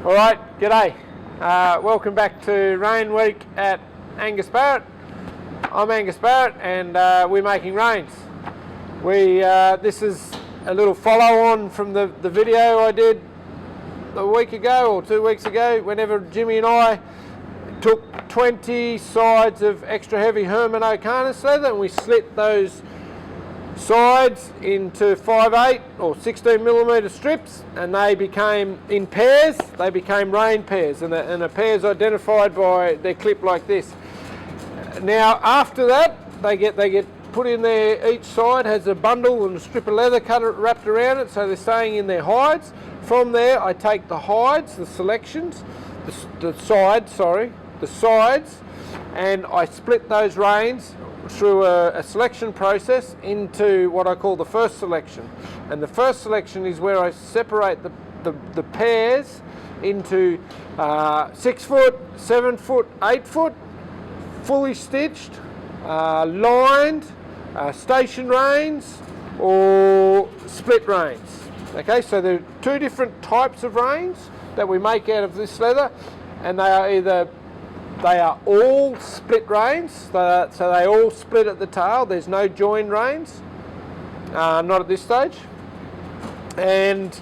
Alright, g'day. Welcome back to Rein Week at Angus Barrett. I'm Angus Barrett and we're making reins. This is a little follow on from the video I did a week ago or 2 weeks ago, whenever Jimmy and I took 20 sides of extra heavy Herman O'Carnis leather and we slit those sides into 5/8 or 16mm strips, and they became in pairs. They became rein pairs, and a pair is identified by their clip like this. Now after that, they get put in there. Each side has a bundle and a strip of leather wrapped around it, so they're staying in their hides. From there, I take the hides, the selections, the sides, and I split those reins through a selection process into what I call the first selection. And the first selection is where I separate the pairs into 6 foot, 7 foot, 8 foot, fully stitched, lined, station reins or split reins. Okay, so there are two different types of reins that we make out of this leather, and they are all split reins, so they all split at the tail. There's no joined reins, not at this stage, and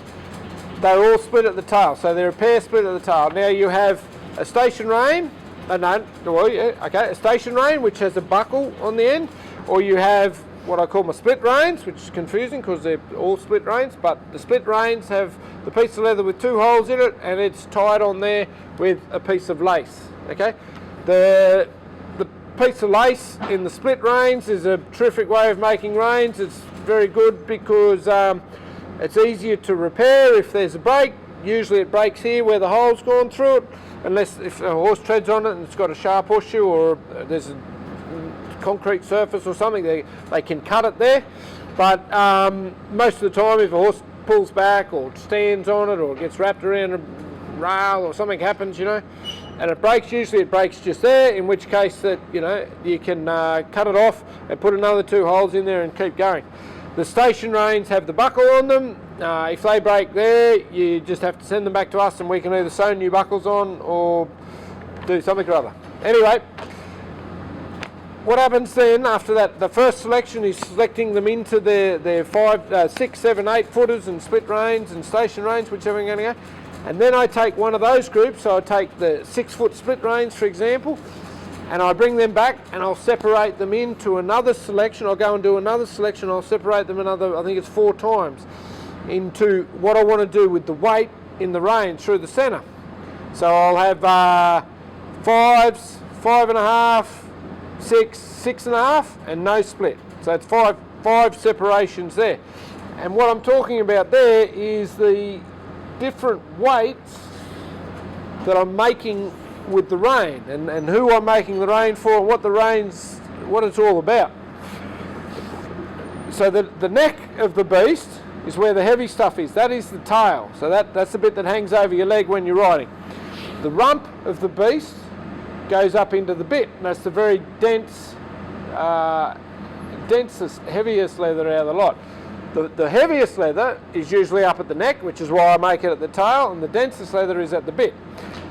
they're all split at the tail. So they're a pair split at the tail. Now you have a station rein, a station rein which has a buckle on the end, or you have what I call my split reins, which is confusing because they're all split reins, but the split reins have the piece of leather with 2 holes in it, and it's tied on there with a piece of lace. Okay, the piece of lace in the split reins is a terrific way of making reins. It's very good because it's easier to repair if there's a break. Usually it breaks here where the hole's gone through it, unless if a horse treads on it and it's got a sharp horseshoe or there's a concrete surface or something, they can cut it there. But most of the time, if a horse pulls back or stands on it or gets wrapped around a rail or something happens, and it breaks, usually it breaks just there, in which case that you can cut it off and put another 2 holes in there and keep going. The station reins have the buckle on them. If they break there, you just have to send them back to us and we can either sew new buckles on or do something or other. Anyway, what happens then after that? The first selection is selecting them into their 5, 6, 7, 8 footers and split reins and station reins, whichever you're going to go. And then I take one of those groups, so I take the 6 foot split reins, for example, and I bring them back and I'll separate them into another selection. I'll go and do another selection. I'll separate them another, I think it's 4 times, into what I want to do with the weight in the rein through the centre. So I'll have 5s, 5.5, 6, 6.5, and no split. So it's five separations there. And what I'm talking about there is the different weights that I'm making with the rein, and who I'm making the rein for, and what it's all about. So the neck of the beast is where the heavy stuff is. That is the tail. So that's the bit that hangs over your leg when you're riding. The rump of the beast goes up into the bit, and that's the very densest, heaviest leather out of the lot. The heaviest leather is usually up at the neck, which is why I make it at the tail, and the densest leather is at the bit.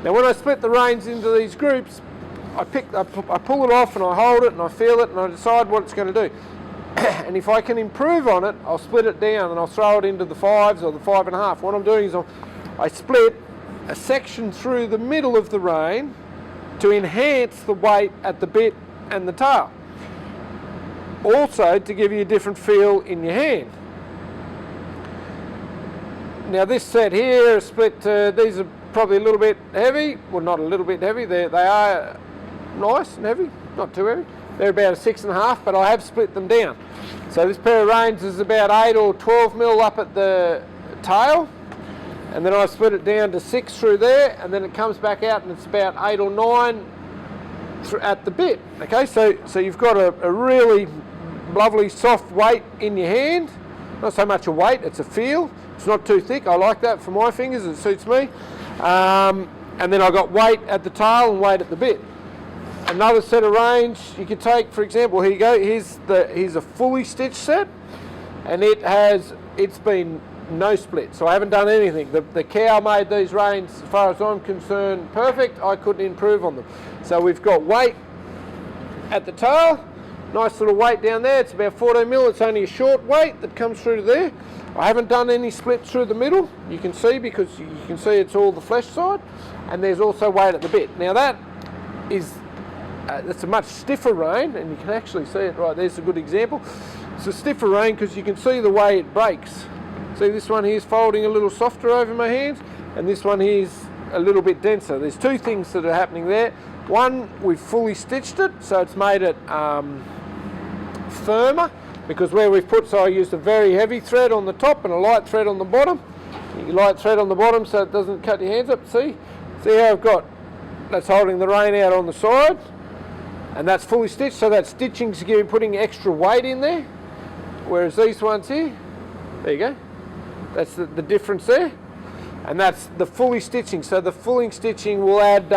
Now when I split the reins into these groups, I pull it off and I hold it and I feel it and I decide what it's going to do. And if I can improve on it, I'll split it down and I'll throw it into the 5s or the 5.5. What I'm doing is I split a section through the middle of the rein to enhance the weight at the bit and the tail. Also to give you a different feel in your hand. Now this set here is split, these are probably a little bit heavy. Well, not a little bit heavy, they are nice and heavy, not too heavy. They're about a 6.5, but I have split them down. So this pair of reins is about 8 or 12 mil up at the tail, and then I split it down to 6 through there, and then it comes back out and it's about 8 or 9 at the bit. Okay, so you've got a really lovely soft weight in your hand. Not so much a weight, it's a feel. It's not too thick. I like that for my fingers, it suits me. And then I got weight at the tail and weight at the bit. Another set of reins you could take, for example, here you go. Here's a fully stitched set, and it's been no split. So I haven't done anything. The cow made these reins, as far as I'm concerned, perfect. I couldn't improve on them. So we've got weight at the tail, nice little weight down there. It's about 14 mil. It's only a short weight that comes through to there. I haven't done any split through the middle. You can see, because you can see it's all the flesh side, and there's also weight at the bit. Now that is that's a much stiffer rein, and you can actually see it right there's a good example. It's a stiffer rein because you can see the way it breaks. See, this one here is folding a little softer over my hands, and this one here is a little bit denser. There's two things that are happening there. One, we've fully stitched it, so it's made it firmer, because where we've put, so I used a very heavy thread on the top and a light thread on the bottom. You light thread on the bottom so it doesn't cut your hands up. See how I've got, that's holding the rein out on the side, and that's fully stitched, so that stitching's putting extra weight in there. Whereas these ones here, there you go, that's the difference there, and that's the fully stitching. So the fully stitching will add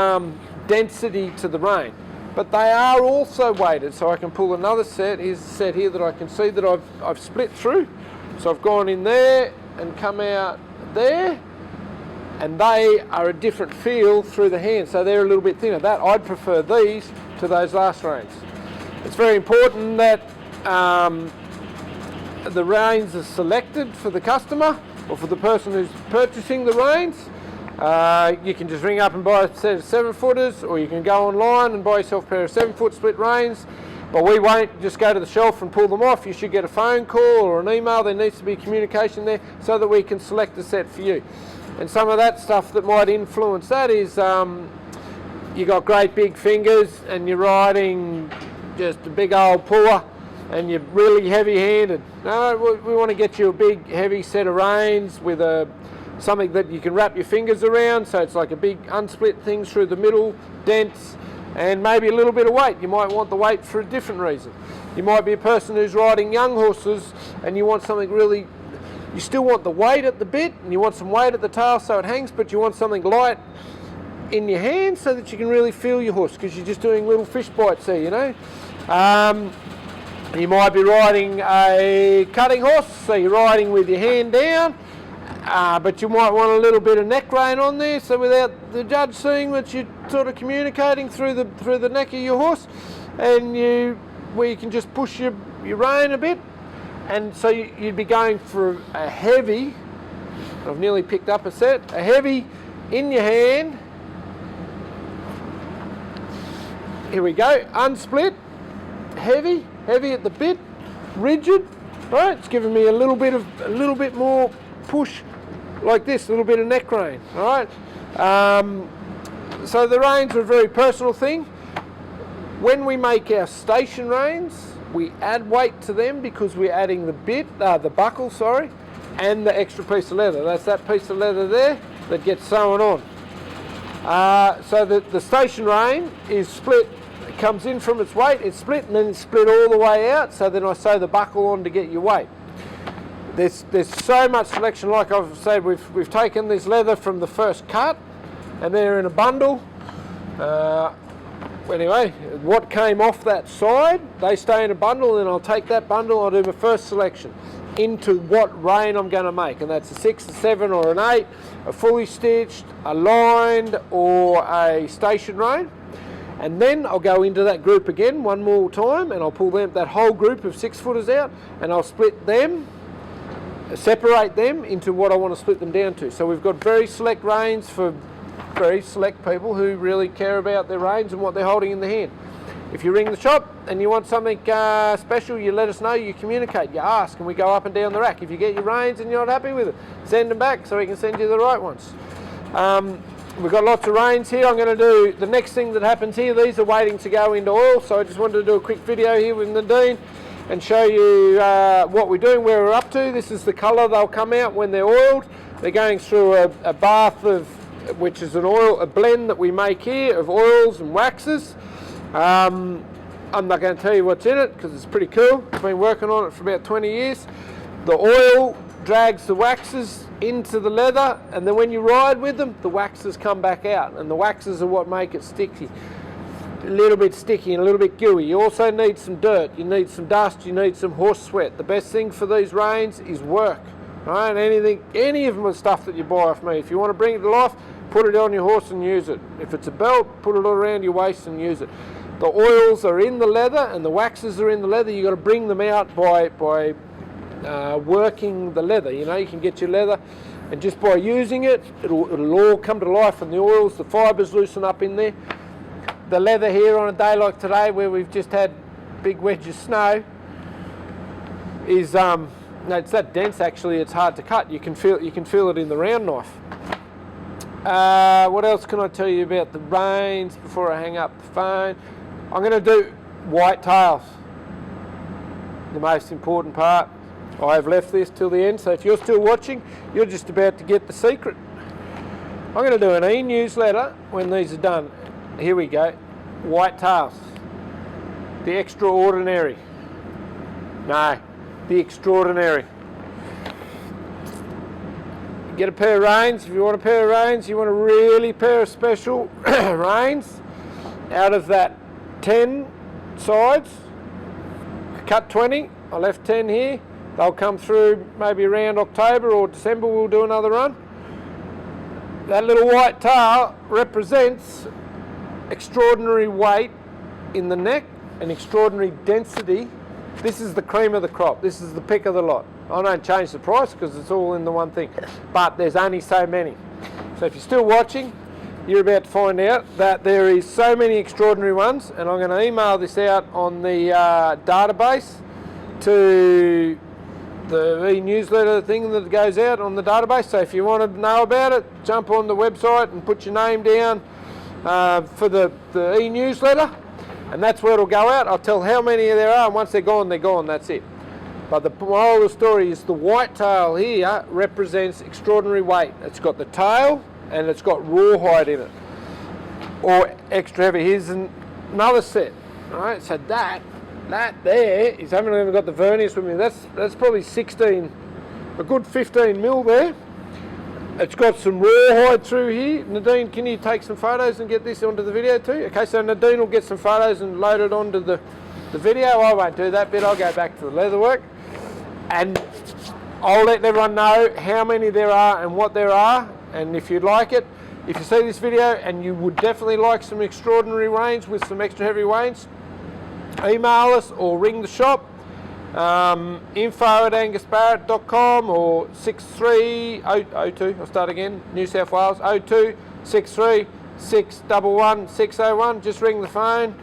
density to the rein, but they are also weighted. So I can pull another set. Here's a set here that I can see that I've split through. So I've gone in there and come out there, and they are a different feel through the hand, so they're a little bit thinner. That I'd prefer these to those last reins. It's very important that the reins are selected for the customer or for the person who's purchasing the reins. You can just ring up and buy a set of 7-footers, or you can go online and buy yourself a pair of 7-foot split reins. But we won't just go to the shelf and pull them off. You should get a phone call or an email. There needs to be communication there so that we can select a set for you. And some of that stuff that might influence that is you got great big fingers and you're riding just a big old puller and you're really heavy-handed. No, we want to get you a big heavy set of reins with something that you can wrap your fingers around, so it's like a big unsplit thing through the middle, dense, and maybe a little bit of weight. You might want the weight for a different reason. You might be a person who's riding young horses and you want something really, you still want the weight at the bit and you want some weight at the tail so it hangs, but you want something light in your hand so that you can really feel your horse, because you're just doing little fish bites there, you know. You might be riding a cutting horse, so you're riding with your hand down, but you might want a little bit of neck rein on there, so without the judge seeing that you're sort of communicating through the neck of your horse, and where you can just push your rein a bit, and so you'd be going for a heavy. I've nearly picked up a set. A heavy in your hand. Here we go. Unsplit, heavy at the bit, rigid. Right, it's giving me a little bit more push, like this, a little bit of neck rein. All right. So the reins are a very personal thing. When we make our station reins, we add weight to them because we're adding the buckle, and the extra piece of leather. That's that piece of leather there that gets sewn on. So the station rein is split. It comes in from its weight, it's split, and then it's split all the way out, so then I sew the buckle on to get your weight. There's so much selection. Like I've said, we've taken this leather from the first cut, and they're in a bundle. Anyway, what came off that side, they stay in a bundle, and I'll take that bundle, I'll do my first selection into what rein I'm going to make, and that's a 6, a 7 or an 8, a fully stitched, a lined or a station rein. And then I'll go into that group again one more time, and I'll pull that whole group of 6-footers out, and I'll split them, separate them into what I want to split them down to. So we've got very select reins for very select people who really care about their reins and what they're holding in the hand. If you ring the shop and you want something special, you let us know, you communicate, you ask, and we go up and down the rack. If you get your reins and you're not happy with it, send them back so we can send you the right ones. We've got lots of reins here. I'm going to do the next thing that happens here. These are waiting to go into oil, so I just wanted to do a quick video here with Nadine and show you what we're doing, where we're up to. This is the colour they'll come out when they're oiled. They're going through a bath of, which is a blend that we make here of oils and waxes. I'm not going to tell you what's in it because it's pretty cool. I've been working on it for about 20 years. The oil drags the waxes into the leather, and then when you ride with them, the waxes come back out, and the waxes are what make it sticky. A little bit sticky and a little bit gooey. You also need some dirt, you need some dust, you need some horse sweat. The best thing for these reins is work. right? And any of them are stuff that you buy off me. If you want to bring it to life, put it on your horse and use it. If it's a belt, put it around your waist and use it. The oils are in the leather and the waxes are in the leather. You've got to bring them out by working the leather. You know, you can get your leather, and just by using it, it'll all come to life, and the oils, the fibres loosen up in there. The leather here on a day like today, where we've just had big wedge of snow, is no, it's that dense actually. It's hard to cut. You can feel it in the round knife. What else can I tell you about the reins before I hang up the phone? I'm going to do white tails, the most important part. I've left this till the end, so if you're still watching, you're just about to get the secret. I'm going to do an e-newsletter when these are done. Here we go. White tails. The extraordinary. No, the extraordinary. Get a pair of reins. If you want a pair of reins, you want a really pair of special reins. Out of that 10 sides, I cut 20. I left 10 here. They'll come through maybe around October or December. We'll do another run. That little white tail represents extraordinary weight in the neck and extraordinary density. This is the cream of the crop. This is the pick of the lot. I don't change the price because it's all in the one thing, but there's only so many. So if you're still watching, you're about to find out that there is so many extraordinary ones, and I'm going to email this out on the database to the e-newsletter thing that goes out on the database. So if you want to know about it, jump on the website and put your name down for the e-newsletter, and that's where it'll go out. I'll tell how many there are, and once they're gone, that's it. But the moral of the story is the white tail here represents extraordinary weight. It's got the tail and it's got rawhide in it, or extra heavy. Here's another set. All right, so that there is, I haven't even got the verniers with me. That's probably 16, a good 15 mil there. It's got some rawhide through here. Nadine, can you take some photos and get this onto the video too? Okay, so Nadine will get some photos and load it onto the video. I won't do that bit. I'll go back to the leather work, and I'll let everyone know how many there are and what there are. And if you'd like it, if you see this video and you would definitely like some extraordinary reins with some extra heavy reins, email us or ring the shop, info@angusbarrett.com or 6302, I'll start again, New South Wales, 02 63 611 601. Just ring the phone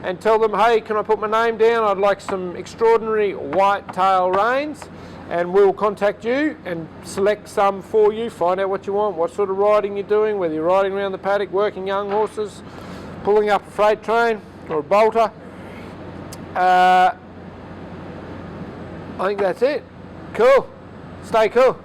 and tell them, hey, can I put my name down? I'd like some extraordinary white tail reins, and we'll contact you and select some for you, find out what you want, what sort of riding you're doing, whether you're riding around the paddock, working young horses, pulling up a freight train or a bolter. I think that's it. Cool. Stay cool.